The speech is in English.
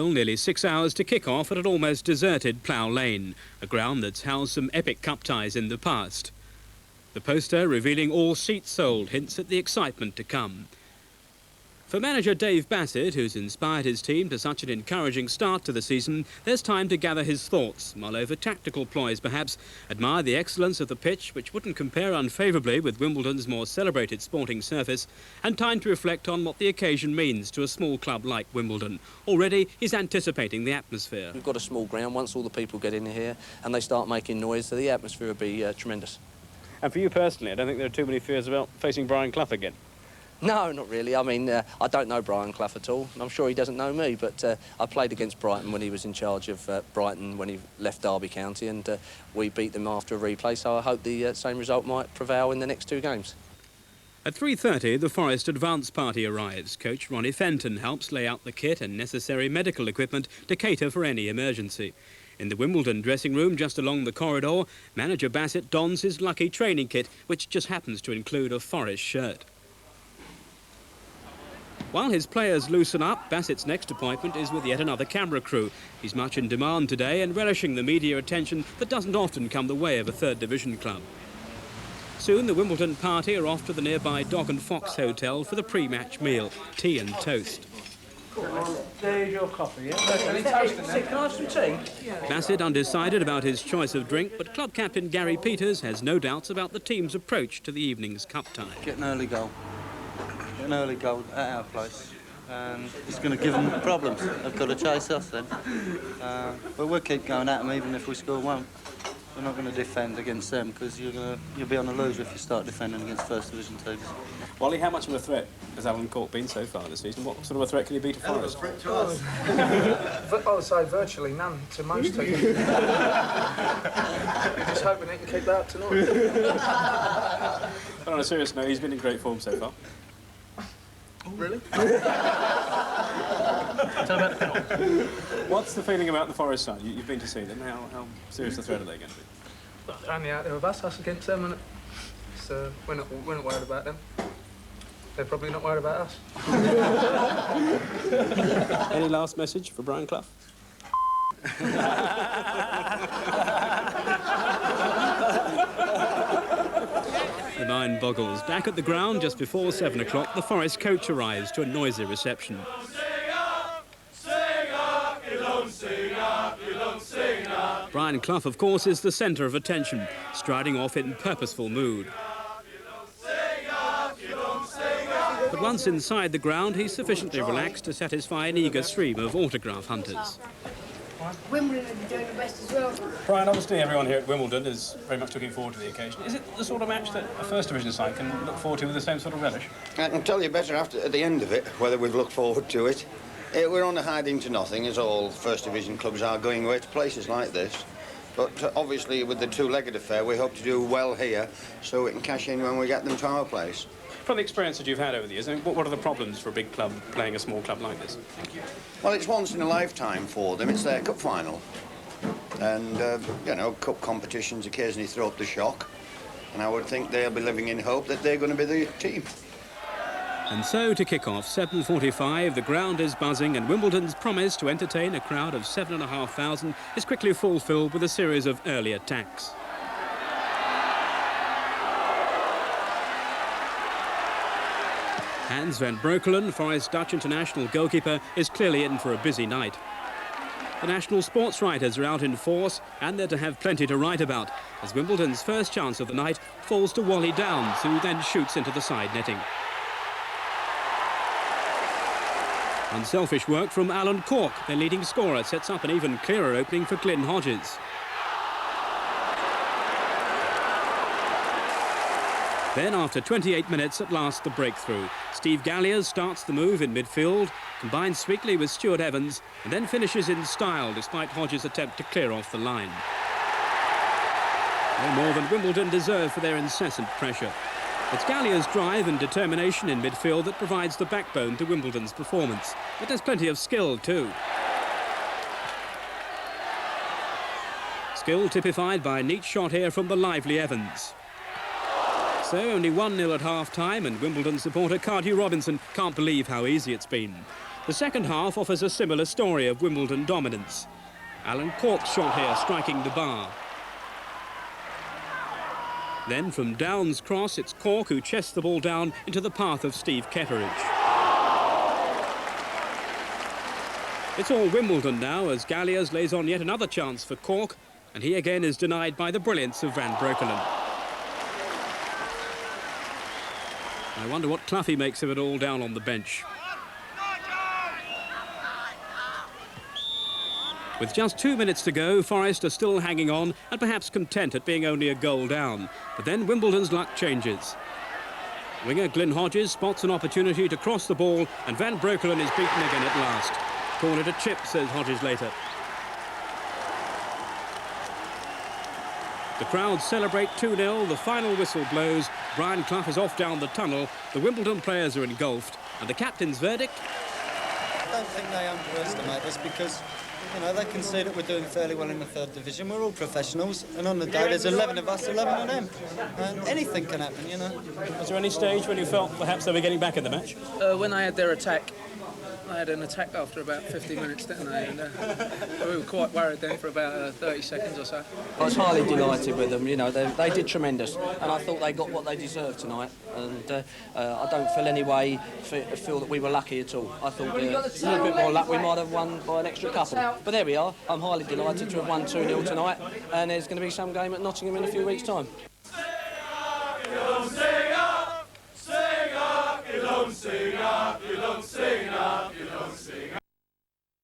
Nearly 6 hours to kick off at an almost deserted Plough Lane, a ground that's housed some epic cup ties in the past. The poster revealing all seats sold hints at the excitement to come. For manager Dave Bassett, who's inspired his team to such an encouraging start to the season, there's time to gather his thoughts, mull over tactical ploys perhaps, admire the excellence of the pitch, which wouldn't compare unfavourably with Wimbledon's more celebrated sporting surface, and time to reflect on what the occasion means to a small club like Wimbledon. Already, he's anticipating the atmosphere. We've got a small ground. Once all the people get in here and they start making noise, so the atmosphere will be tremendous. And for you personally, I don't think there are too many fears about facing Brian Clough again. No, not really. I mean, I don't know Brian Clough at all, and I'm sure he doesn't know me, but I played against Brighton when he was in charge of Brighton when he left Derby County, and we beat them after a replay, so I hope the same result might prevail in the next two games. At 3:30, the Forest advance party arrives. Coach Ronnie Fenton helps lay out the kit and necessary medical equipment to cater for any emergency. In the Wimbledon dressing room just along the corridor, manager Bassett dons his lucky training kit, which just happens to include a Forest shirt. While his players loosen up, Bassett's next appointment is with yet another camera crew. He's much in demand today and relishing the media attention that doesn't often come the way of a third division club. Soon the Wimbledon party are off to the nearby Dog and Fox Hotel for the pre-match meal, tea and toast. There's your coffee, yeah? Any toast in there? Can I have some tea? Bassett undecided about his choice of drink, but club captain Gary Peters has no doubts about the team's approach to the evening's cup tie. Get an early goal. Get an early goal at our place. And it's going to give them problems. They've got to chase us then. But we'll keep going at them even if we score one. We're not going to defend against them because you'll be on the loser if you start defending against first division teams. Wally, how much of a threat has Alan Cork been so far this season? What sort of a threat can he be to Forest? I would say virtually none to most teams. Just hoping he can keep that up tonight. But on a serious note, he's been in great form so far. Oh, really? Tell about the penalty. What's the feeling about the Forest side? You've been to see them. How serious a threat are they going to be? Well, they're only out there with us against them, and so we're not worried about them. They're probably not worried about us. Any last message for Brian Clough? The mind boggles. Back at the ground just before 7 o'clock, the Forest coach arrives to a noisy reception. Brian Clough, of course, is the centre of attention, striding off in purposeful mood. But once inside the ground, he's sufficiently relaxed to satisfy an eager stream of autograph hunters. Wimbledon are doing the best as well. Brian, obviously everyone here at Wimbledon is very much looking forward to the occasion. Is it the sort of match that a First Division side can look forward to with the same sort of relish? I can tell you better at the end of it, whether we've looked forward to it. We're on a hiding to nothing, as all First Division clubs are going away to places like this. But obviously, with the two-legged affair, we hope to do well here so we can cash in when we get them to our place. From the experience that you've had over the years, I mean, what are the problems for a big club playing a small club like this? Well, it's once in a lifetime for them. It's their cup final. And, you know, cup competitions occasionally throw up the shock. And I would think they'll be living in hope that they're going to be the team. And so, to kick off, 7:45, the ground is buzzing and Wimbledon's promise to entertain a crowd of 7,500 is quickly fulfilled with a series of early attacks. Hans van Breukelen, Forest Dutch international goalkeeper, is clearly in for a busy night. The national sports writers are out in force and they're to have plenty to write about, as Wimbledon's first chance of the night falls to Wally Downs, who then shoots into the side netting. Unselfish work from Alan Cork. Their leading scorer sets up an even clearer opening for Glyn Hodges. Then, after 28 minutes, at last the breakthrough. Steve Galliers starts the move in midfield, combines sweetly with Stuart Evans, and then finishes in style despite Hodges' attempt to clear off the line. No more than Wimbledon deserve for their incessant pressure. It's Galliers' drive and determination in midfield that provides the backbone to Wimbledon's performance. But there's plenty of skill too. Skill typified by a neat shot here from the lively Evans. So only 1-0 at half-time, and Wimbledon supporter Cardew Robinson can't believe how easy it's been. The second half offers a similar story of Wimbledon dominance. Alan Cork's shot here striking the bar. Then from Down's cross, it's Cork who chests the ball down into the path of Steve Ketteridge. It's all Wimbledon now as Galliers lays on yet another chance for Cork, and he again is denied by the brilliance of Van Breukelen. I wonder what Cloughie makes of it all down on the bench. With just 2 minutes to go, Forest are still hanging on and perhaps content at being only a goal down. But then Wimbledon's luck changes. Winger Glyn Hodges spots an opportunity to cross the ball and Van Breukelen is beaten again at last. Call it a chip, says Hodges later. The crowd celebrate 2-0, the final whistle blows, Brian Clough is off down the tunnel, the Wimbledon players are engulfed, and the captain's verdict? I don't think they underestimate us because, you know, they can see that we're doing fairly well in the third division. We're all professionals, and on the day there's 11 of us, 11 of them. And anything can happen, you know. Was there any stage when you felt perhaps they were getting back in the match? When I had their attack, I had an attack after about 50 minutes, didn't I? And we were quite worried then for about 30 seconds or so. I was highly delighted with them. You know, they did tremendous, and I thought they got what they deserved tonight. And I don't feel any way feel that we were lucky at all. I thought a little bit more luck, we might have won by an extra couple. But there we are. I'm highly delighted to have won 2-0 tonight, and there's going to be some game at Nottingham in a few weeks' time. Sing up, sing up, sing up,